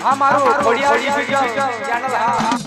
આ મારું ખોડિયારી video channel હા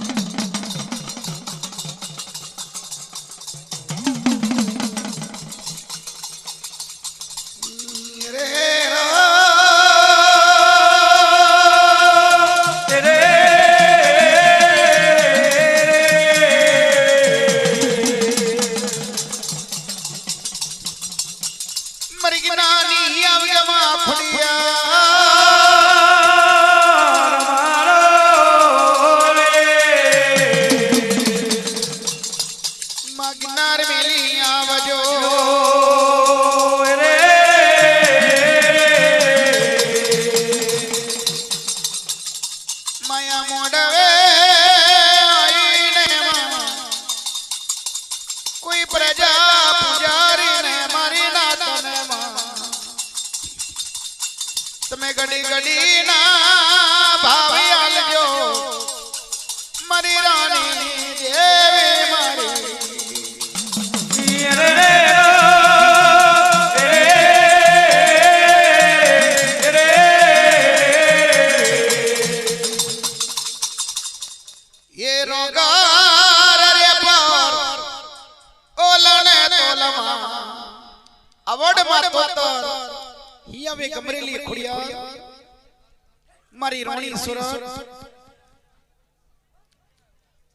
गड़ी गड़ी ना भावी आलजो मरी रानी देवी मारी ये रोगार रे पर ओलने तोलमा अवड मातो हिया वे गमरेली खुड़िया मारी रोणी सुरत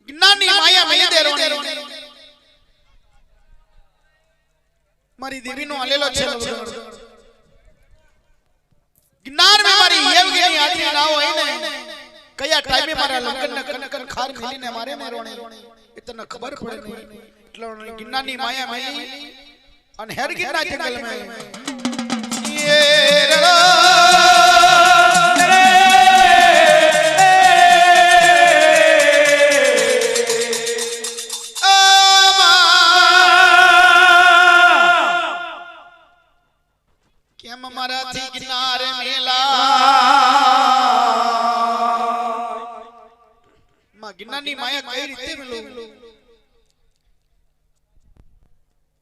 नानी माया में दे रोणी मारी देवी नो आलेलो छे गिरनार में मारी येव गेनी आदमी ना होय ने कया टाइम में मारा लंकन न कन खार खाली ने मारे में रोणी इतना खबर पड़े नहीं એટલે गिरनानी माया में अन हेर गिरना जंगल में किनारे मेला मां गिन्नानी माया कई रीते मिलो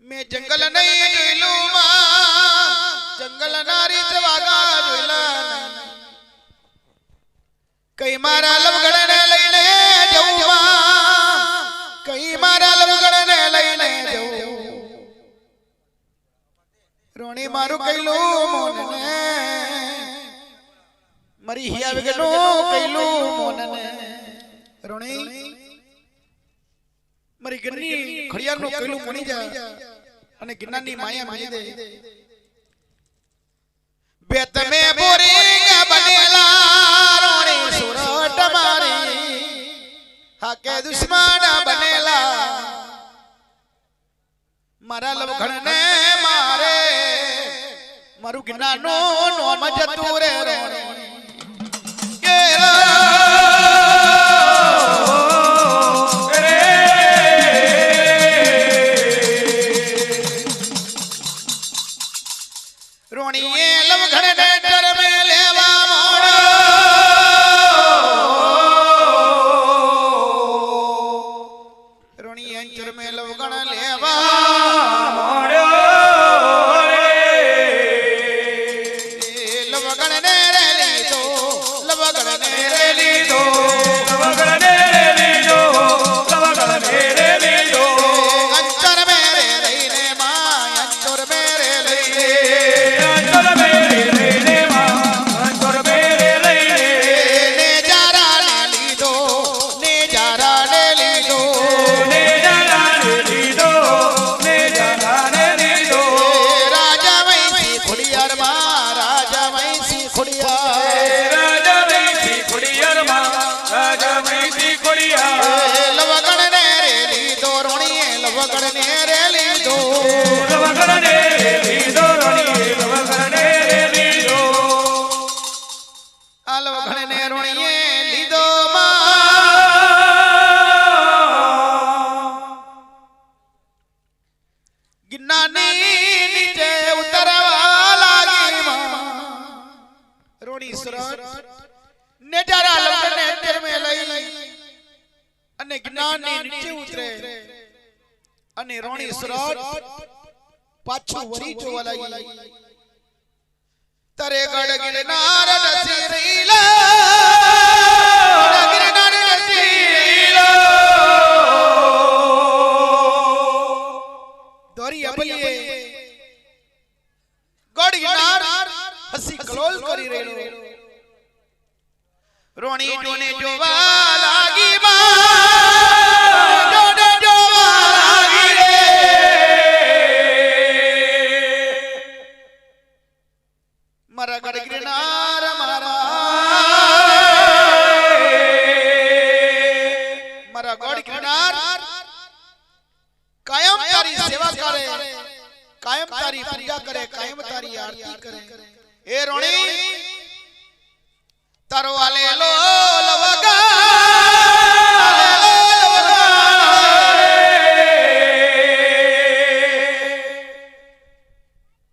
मैं जंगल नहीं जोइलू मां जंगल नारी जवागा जोइला कई मारा लवगड़ ने लईने जाऊं मां कई मारा लवगड़ ने लईने जाऊं रोणी मारू कइलू मोनने मरी हिया वेगनो कइलू मोनने रोणी मरी गन्नी खड़ियार नो कइलू मणी जा अने गिन्नानी माया मणी दे बेत में बोरिंग बनेला रोणी सुरट मारी हाके दुश्मन बनेला मारा लवघण ने मारे मारू गिन्नानो नो मजतू रे रोणी रोणी सुरत पाछू वरी जोवालाई तरे गड़ गिरनार दसी रीला રોણી જોને જોવા લાગી માં જોને જોવા લાગી રે મારા ગડગિરનાર મારા ગડગિરનાર કાયમ તારી સેવા કરે કાયમ તારી પૂજા કરે કાયમ તારી આરતી કરે એ રોણી તારો આલેલો લવગા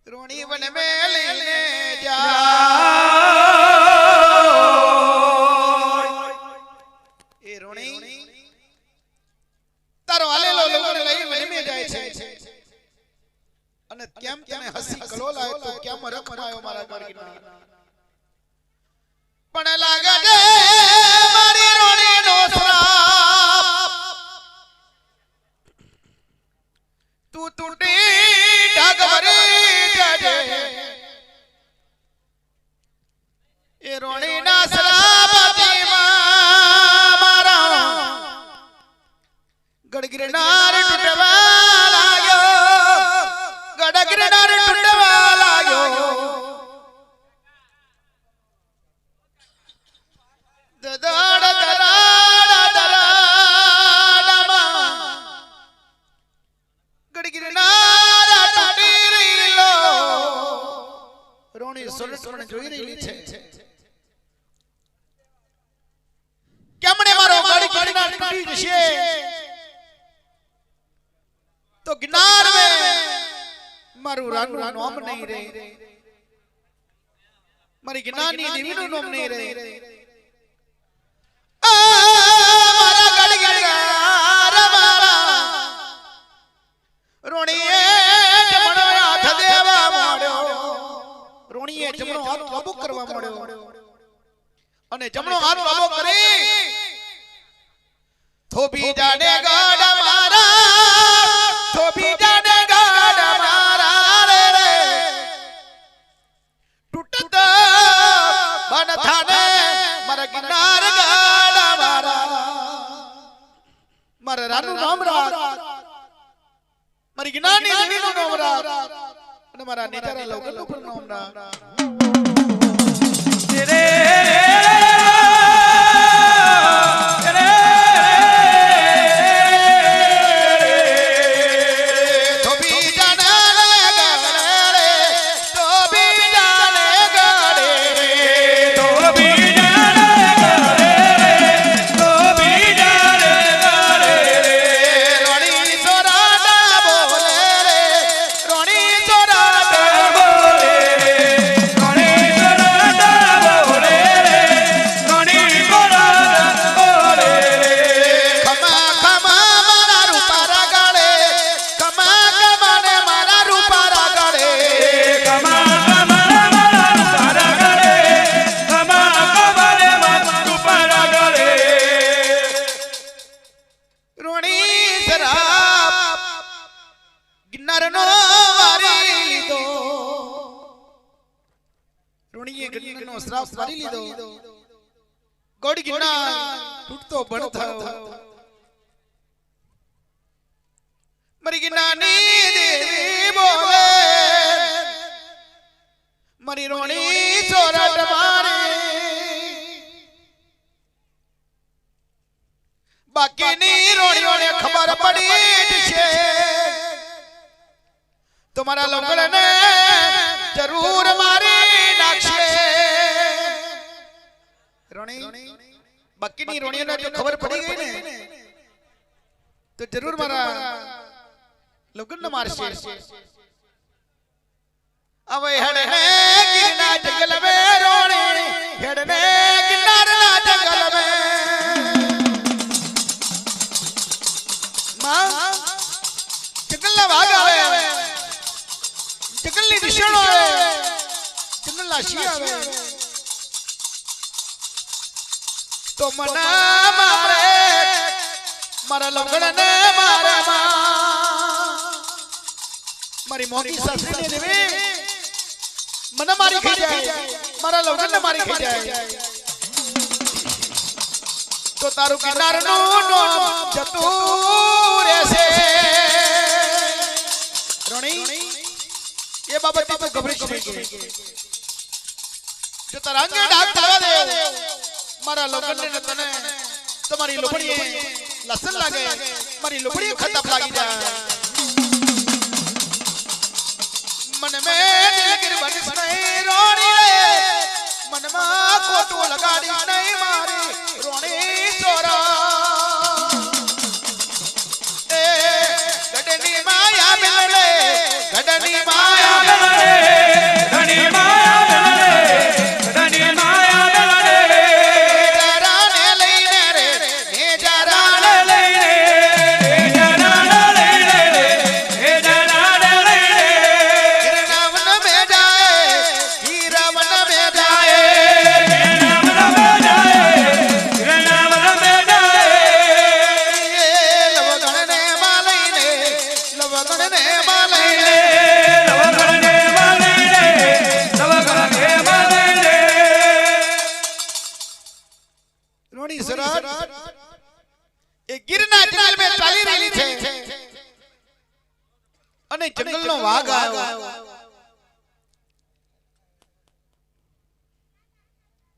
રોણી વન મે લઈને જા એ રોણી તારો આલેલો લવગા લઈ વન મે જાય છે અને કેમ તને હસી કલોલ આવ્યો તો કેમ રખમાયો મારા ગડગિરનાર પણ લાગે છે મારી રોણીનો શ્રાપ તું તૂટી ઢગવરી જજે એ રોણીના શ્રાપથી મારા ગડગિરનાર તૂટવા લાગ્યો ગડગિરનાર તૂટવા લાગ્યો જોઈ રહી છે કેમણે મારો ગડગિરનાર તૂટી જશે તો ગિરનાર મે મારું રાનું નામ નહીં રહે મારી ગિરનારની દેવીનું નામ નહીં રહે મારા ગડગિરનાર મારા રોણીએ જમણો હાથ દેવા માંડ્યો રોણીએ જમણો હાથ લાંબો કરવા માંડ્યો અને જમણો હાથ લાંબો કરી થોભી જાને ગડ મારા થોભી જાને ગડ મારા રે તૂટત બન થાને મારા ગિરનાર ગડ મારા મારા રાનું નામ રાખ મારી ગિરનારની દેવીનું નામ રાખ અને મારા નેતારા લવગણનું પણ નામ રાખ તેરે ગડગિરનાર તૂટતો પણ થયો મારી ગિરનારની દેવી બોલે મારી રોણી ચોરટ મારી બાકીની રોણીઓને ખબર પડી છે તો મારા લવગણને જરૂર મારી નાખશે રોણી બાકીની રોણીઓને જો ખબર પડી ગઈ ને તો જરૂર મારા લવગણને મારશે હવે હેડે ગિરનાર જંગલ મે રોણી હેડે ગિરનારના જંગલ મે માં જંગલના વાઘ આવે જંગલની દિશાઓ આવે જંગલના સિંહ આવે તો મના મારે મારા લવગણને મારે મારી મોટી સાસરીને દેવી મને મારી ખાઈ જાય મારા લવગણને મારી ખાઈ જાય તો તારું કિનારનું નામ જતું રહેશે રોણી એ બાબતે તું ગભરાઈશ નહીં જો તારા અંગે ડાક થવા દે મારા લોખંડને તને તમારી લોબડીએ લસણ લાગે મારી લોબડીએ ખતમ લાગી જાય मन में दिलगिर बनिस नहीं रोनी रे मन में कोटो लगाड़ी नहीं मारी रोनी चोरा ए गडनी माया मिले गडनी माया मिले ધણી માયા મિલે ધણી માયા મિલે जराने लईने रे ने जराने લઈને હે જનાને લઈને હે જનાને લઈને गिरनावन में जाए हीरावन में जाए નામ નમે જાય નામ નમે જાય लवगण ने मालईने लवगण ने मालईने લવગણને માલઈને લવગણને માલઈને રોણી સરાટ એ ગિરના જંગલ में ચાલી રહેલી છે અને જંગલનો વાઘ આવ્યો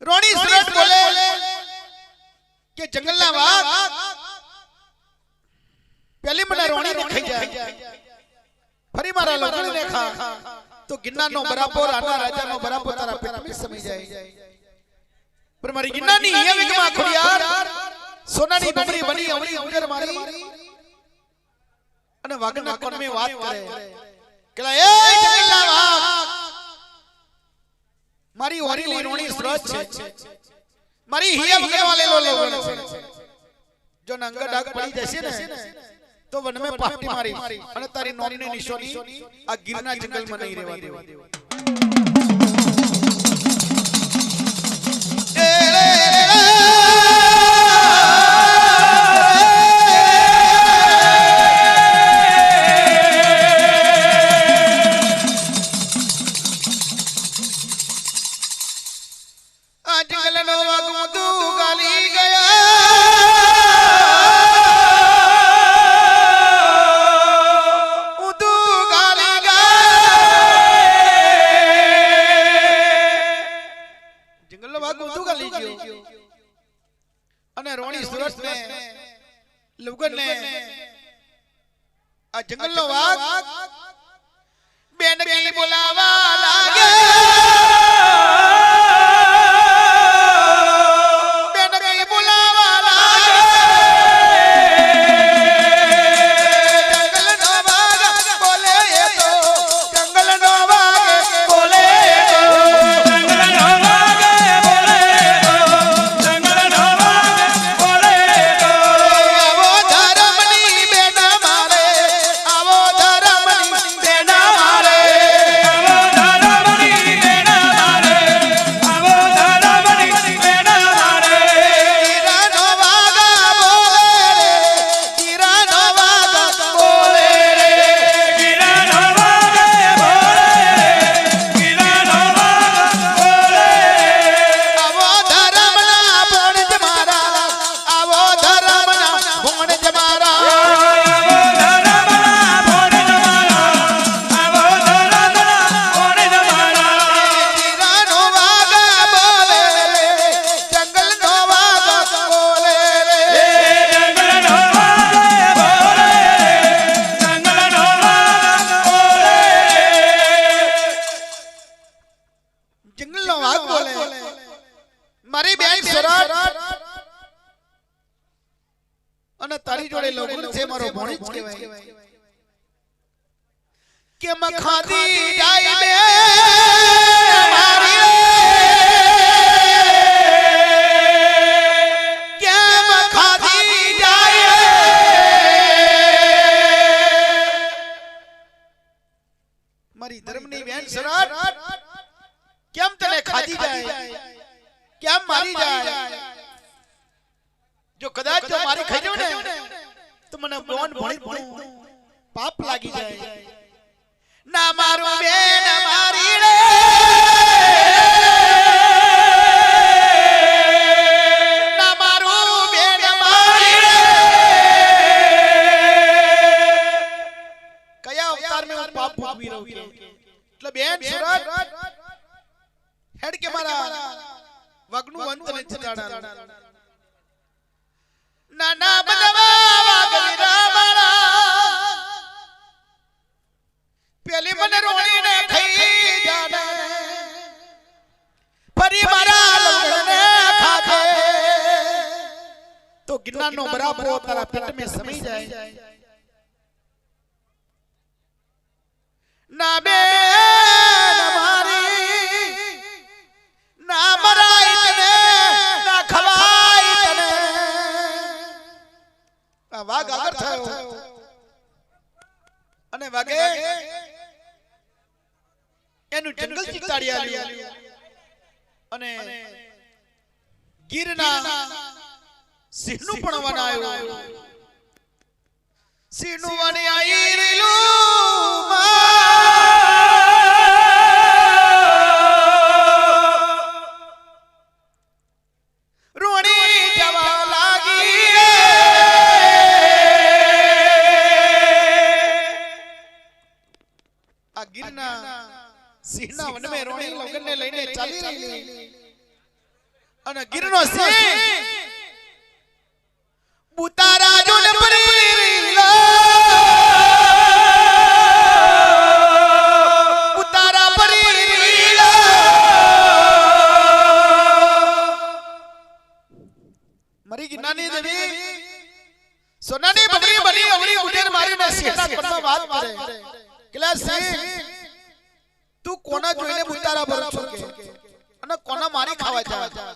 રોણી સરાટ બોલે કે જંગલના વાઘ પેલી મને રોણી ને ખાઈ જાય ફરી મારા લગણને ખા તો ગિરનારનો બરાબર આના રાજાનો બરાબર તારા પેટમાં સમી જાય पर मारी गिन्नानी ये विकमा खुड़ियार सोनानी बबरी बनी अवरी उजर मारी અને વાગના કોણ મે વાત કરે કેલા એ જંગલના વાઘ મારી ઓરીલી રોણી સ્રોત છે મારી હિયા ભગવા લેલો લોગણ છે જો નંગ ડાગ પડી જશે ને તો વન મે પાટી મારી અને તારી નોની નિશાની આ ગિરના જંગલમાં નહીં રહેવા દેવા જંગલનો વાઘ તું ગાલી ગયા તું ગાલી ગયા જંગલનો વાઘ તું ગાલી ગયો અને રોણી સુરત ને લુગન ને આ જંગલનો વાઘ બેન કી બોલાવા લાગે મારી બેન સરાટ અને તારી જોડે લોગણ છે મારો ભણી જ કહેવાય કે મખાદી જાય બે મારી કે મખાદી જાય મારી ધર્મની બેન સરાટ કેમ તને ખાધી જાય કેમ મારી જાય જો કદાચ જો મારી ખાઈ જાવ ને તો મને બોન ભણી પાપ લાગી જાય ના મારું બેન મારી રે ના મારું બેન નાના બનવા ગીરા મારા પેલી મને રોણીને ખાઈ જાને ફરી મારા લગને ખાખે તો ગિરનારનો બરાબર તારા પેટ મે સમી જાય ના બે મારી ના મરાય તને ના ખવાય તને આ વાઘ આગળ થયો અને વાગે એનું જંગલ ચીતાડી આલ્યું અને ગીરના સિંહનું પણ વન આવ્યું સિંહનું વન આવી રેલું રોણી જવા લાગી આ ગીરના સિંહના વનમાં રોણી લગનને લઈને ચાલી રહી અને ગીરનો સિંહ બુતારા જોને પરી રીલા બુતારા પરી રીલા મરી ગિરનાની દેવી સોનાની બબરી બની અવરી ઉડેર મારીને સિંહના પનમાં વાત કરે કેલા સિંહ તું કોના જોઈને બુતારા પર છો કે અને કોના મારી ખાવા જા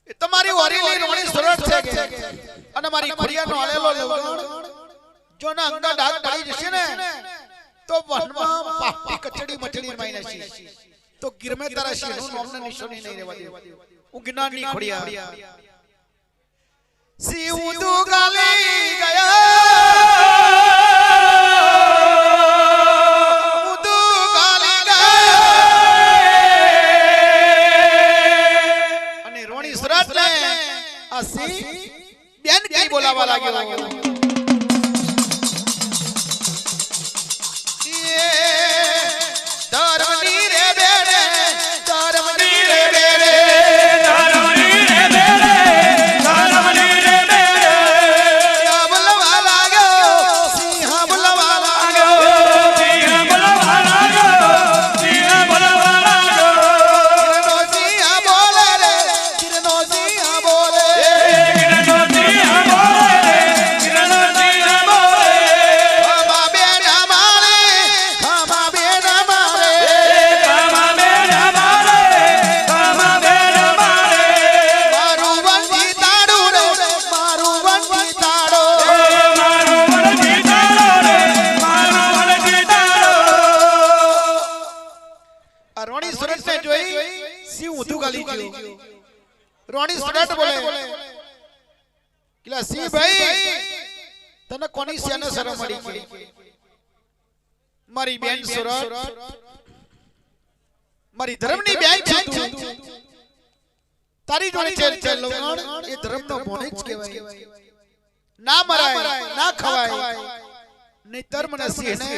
એ તમારી ઓરીલી રોણી સરળ છે કે અને મારી ખોડિયાનો આલેલો લવગણ જો ના અંગા ડાક પડી જશે ને તો વનમાં પાટી કચડી મચડી માઈ નાખી તો ગિરમે તારા શિરનું નામને નિશાની નહીં રહેવા દે હું ગિરનારની ખોડિયા સી ઉદુ ગાલી ગયા બેન કઈ બોલાવા લાગ્યો ધર્મની રે બેરે ધર્મની રે બેરે ધર્મની રે બેરે ધર્મની રે બેરે બોલાવા લાગ્યો સિંહ બોલાવા લાગ્યો સિંહ બોલાવા લાગ્યો સિંહ બોલાવા લાગ્યો કિરનો સિંહ બોલે રે કિરનો સિંહ બોલે કિરનો સિંહ બોલે રે કિરનો સિંહ બોલે ખામા બેન મારે ખામા બેન મારે કામા બેન મારે કામા બેન મારે મારું વંશી તાડું રે મારું વંશી તાડો મારો વળગી તારો રે મારો વળગી તારો આ રોણી સુરત ને જોઈ સિંહ ઊંધું ગાલી ગયો રોણી સુરત બોલે કિલા સિંહ ભાઈ તને કોની સેને શરમ મળી કે મારી બેન સુરત મારી ધર્મની બેન છે તું તારી જોડે ચેલ ચેલ લવણ એ ધર્મનો મોને જ કહેવાય ના મરાય ના ખવાય નહીતર મને સિંહને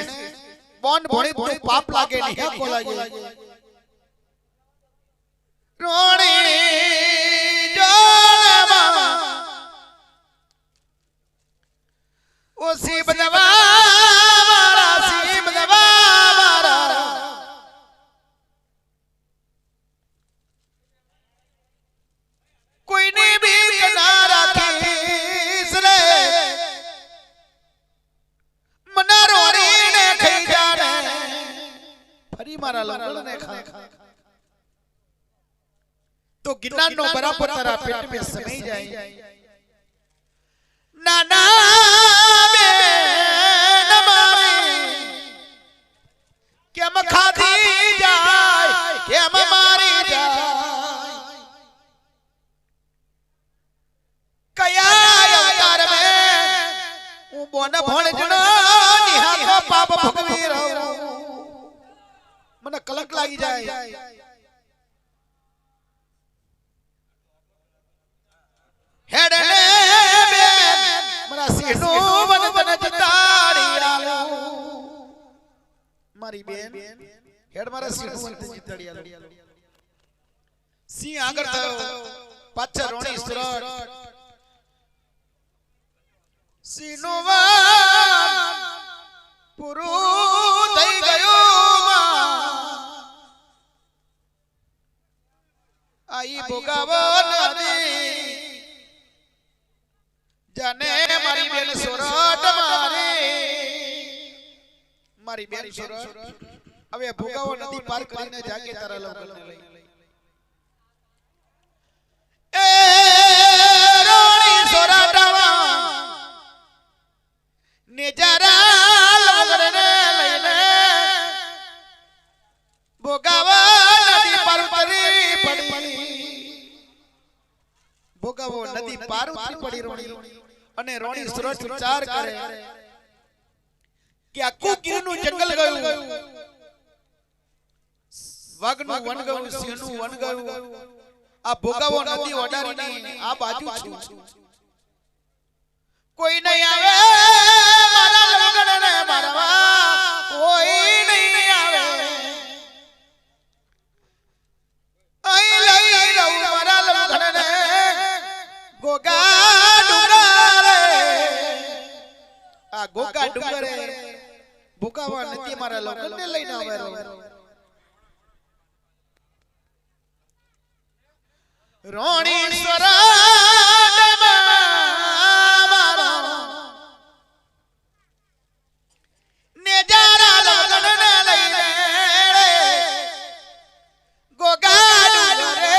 બોન ભણી તો પાપ લાગે નહીં કો લાગે રોણી જોનમાં ઓ સિંહ બનવા મારા સિંહ બનવા મારા કોઈની બીક ના રાખીશ રે મને રોણીને ખાઈ જાને ફરી મારા લંગડને ખા તો ગિરનારનો બરાબર તારા પેટ મે સમી જાય નાના બેન મારી કેમ ખાધી જાય કેમ મારી જાય કયા અવતાર મે હું બોન ભણજણો નિહાકો પાપ ભોગવી રહ્યો મને કલંક લાગી જાય હેડે બેન મારા સિંહનું વન વન જતાડી આલો મારી બેન હેડ મારા સિંહનું વન જતાડી આલો સિંહ આગળ થયો પાછળ રોણી સુરત સિંહનું વાન પૂરું થઈ ગયું આઈ ભોગાવો નદી જાને મારી બેન સુરત મારી બેન સુરત હવે ભોગાવો નદી પાર કરીને જાગે તારા લગ્ન લઈ એ રોણી સુરતમાં નેજારા લગડને લઈને ભોગાવો નદી પાર ઉતરી પડી ભોગાવો નદી પાર ઉતરી પડી રોણી અને રોણી સુરત વિચાર કરે કે આખું ગીરનું જંગલ ગયું વાઘનું વન ગયું સિંહનું વન ગયું આ ભોગાવો નદી ઓડારીને આ બાજુ છું કોઈ નહીં આવે મારા લગનને મારવા કોઈ નહીં આવે અહીં લઈ લઉં મારા લગનને ગોગા ડુંગરે આ ગોગા ડુંગરે ભોગાવો નદી મારા લગનને લઈને આવે રોણી સુરતમાં મારો નેજારા લગનને લઈને ગોગા ડુંગરે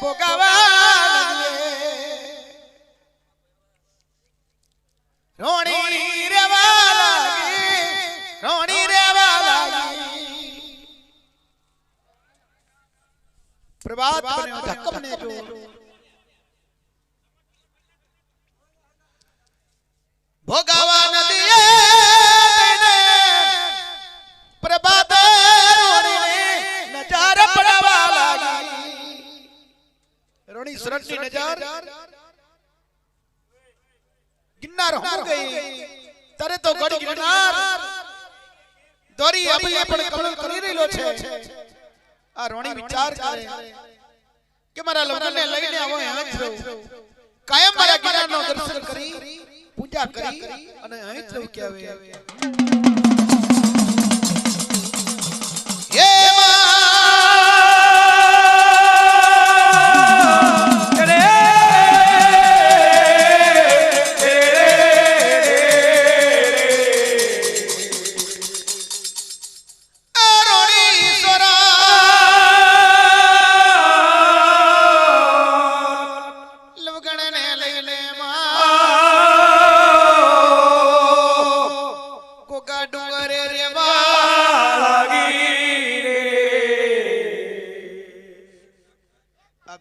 ભોગાવા નદીએ રોણી રેવા લાગી રોણી રેવા લાગી પ્રભાત બન્યો ધક્કમને જો ભોગાવા નદીએ પ્રભાત રોણીને નજાર પડવા લાગી રોણી સુરતની નજાર ગિરનાર હો ગઈ તારે તો ગઢ ગિરનાર દોરી આપણે પણ કમળ કરી રહ્યો છે આ રોણી વિચાર કરે કે મારા લગ્નને લઈને આવો અહીં જ રહું કાયમ મારા ગિરનારનો દર્શન કરી પૂજા કરી અને અહીં જ રહું કે આવે હે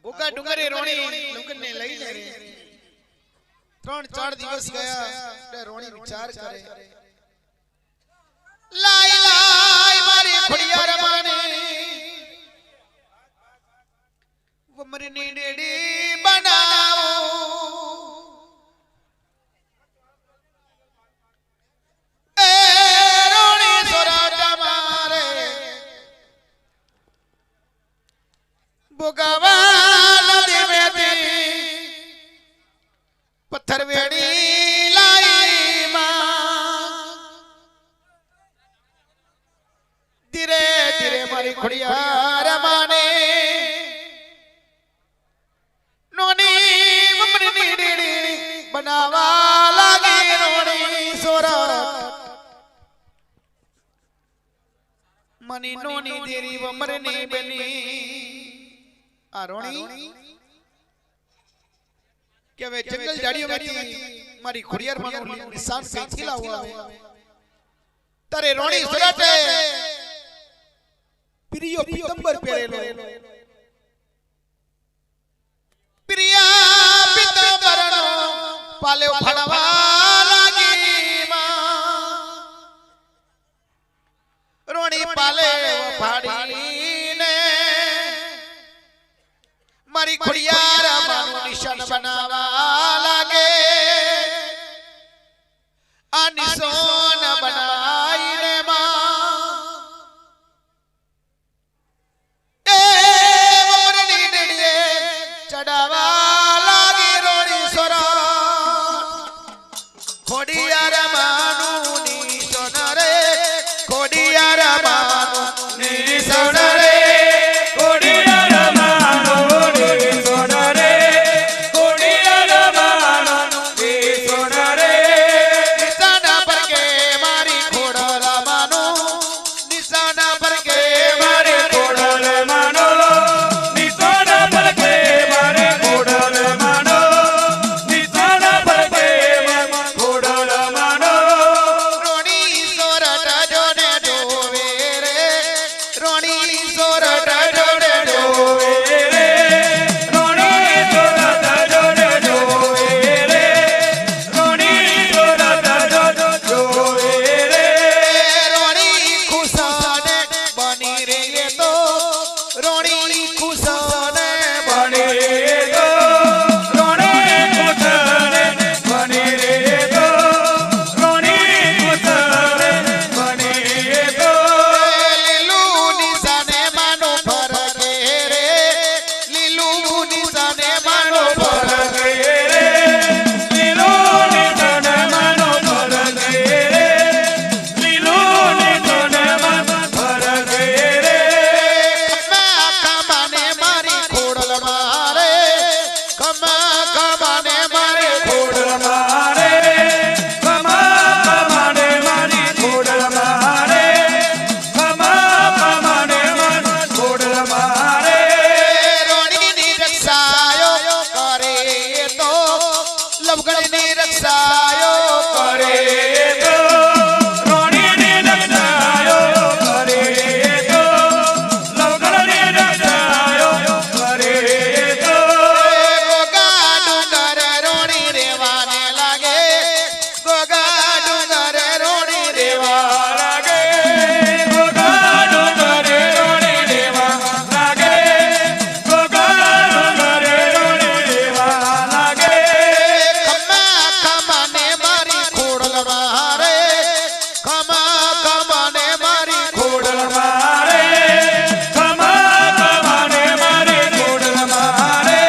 ગોગા ડુંગરે રોણી લગ્નને લઈને રે 3-4 દિવસ ગયા એટલે રોણી વિચાર કરે લાઈ લાઈ મારી ખોડિયાર માની વમરની ડેડી બનાવો એ રોણી સોરાટા મારે ભોગાવા પથ્થર વેડી લાઈ માં ધીરે ધીરે મારી ખોડિયાર માને નોની મમરીની ડીડી બનાવા લાગી રોણી સોરત મની નોની દેરી વમરની બની આ રોણી કે હવે જંગલ જાડીઓમાંથી મારી ખોડિયાર માનું નિશાન કઈથી લાવવા આવે તારે રોણી સુરતે પ્રિયો પિતંબર પહેરેલો પ્રિયા પિતંબરનો પાલેવ ફાડવા લાગી માં રોણી પાલેવ ફાડીને મારી ખોડિયાર માનું નિશાન બનાવવા લાગે આ નિશાન બનાવીને માં એ વમરની ખોડિયાર માનું નિશાન રે ખોડિયાર માનું નિશાન રે ખોડિયાર માનું નિશાન રે ખોડિયાર માનું નિશાન રે નિશાના પર કે મારી ખોડલ માનું નિશાના પર કે મારે ખોડલ માનો નિશાન પર કે મારે ખોડલ માનો નિશાન પર કે ખોડલ માનો રોણી સોરઠ જોને જોવે રે રોણી સોરઠ જોને જોવે રે રોણી જોરત જોડે જોવે રે રોણી જોરત જોવે રે રોણી ખુશાને બની રે તો રોણી ખુશાને બને તો રોણી કુતરે બને રે તો રોણી કુતરે બને તો લીલું નિશાને માનો ફરકે રે લીલું નિશાને માનો ફરકે રે લીલો નિશાન માનો ફરકે રે લીલો નિશાન માનો ફરકે રે કમાને મારી ખોડલ મારે કમાને મારી ખોડલ મારે કમાને મારી ખોડલ મારે કમાને મારી ખોડલ મારે રોણીની રક્ષાયો કરે તો લવગણની રક્ષાયો કરે કરે તો રોણીની રક્ષાયો કરે તો લવગણની રક્ષાયો કરે તો ગોગા ડુંગર રોણી રેવાને લાગે ગોગા ડુંગર રોણી રેવા લાગે ગોગાડો કરે રોણી દેવા લાગે ગોગાડો કરે રોણી દેવા લાગે કમાને મારી ખોડલ મારે કમાને મારી ખોડલ મારે કમાને મારી ખોડલ મારે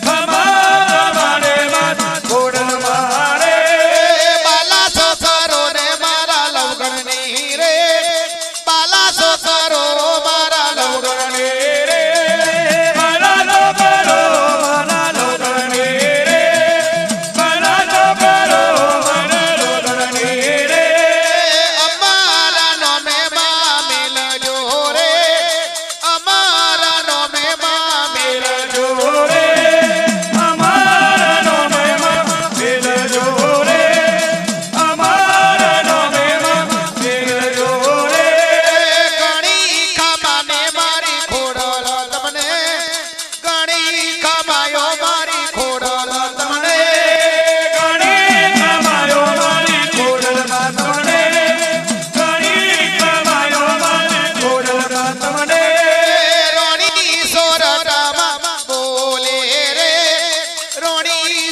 કમાને મારી ખોડલ મારે બાલા સોસરો ને મારા લવગણની રે બાલા સોસરો મારા લવગણની રે મારા લોકરો મારા લોકરને રે મારા લોકરો મારા લોકરને રે અમારા નામે માં મિલજો રે અમારા નામે માં મિલજો જોરે અમારા નોમે માં મિલ જોરે અમારા નોમે માં મિલ જોરે ગણી કમાને મારી ખોડલ તમને ગણી કમાયો મારી ખોડલ તમને ઘણી કમાયો મારી ખોડલમાં તમને ઘણી કમાયો મારી ખોડલમાં તમને રોણી સોરઠમાં બોલે રે રોણી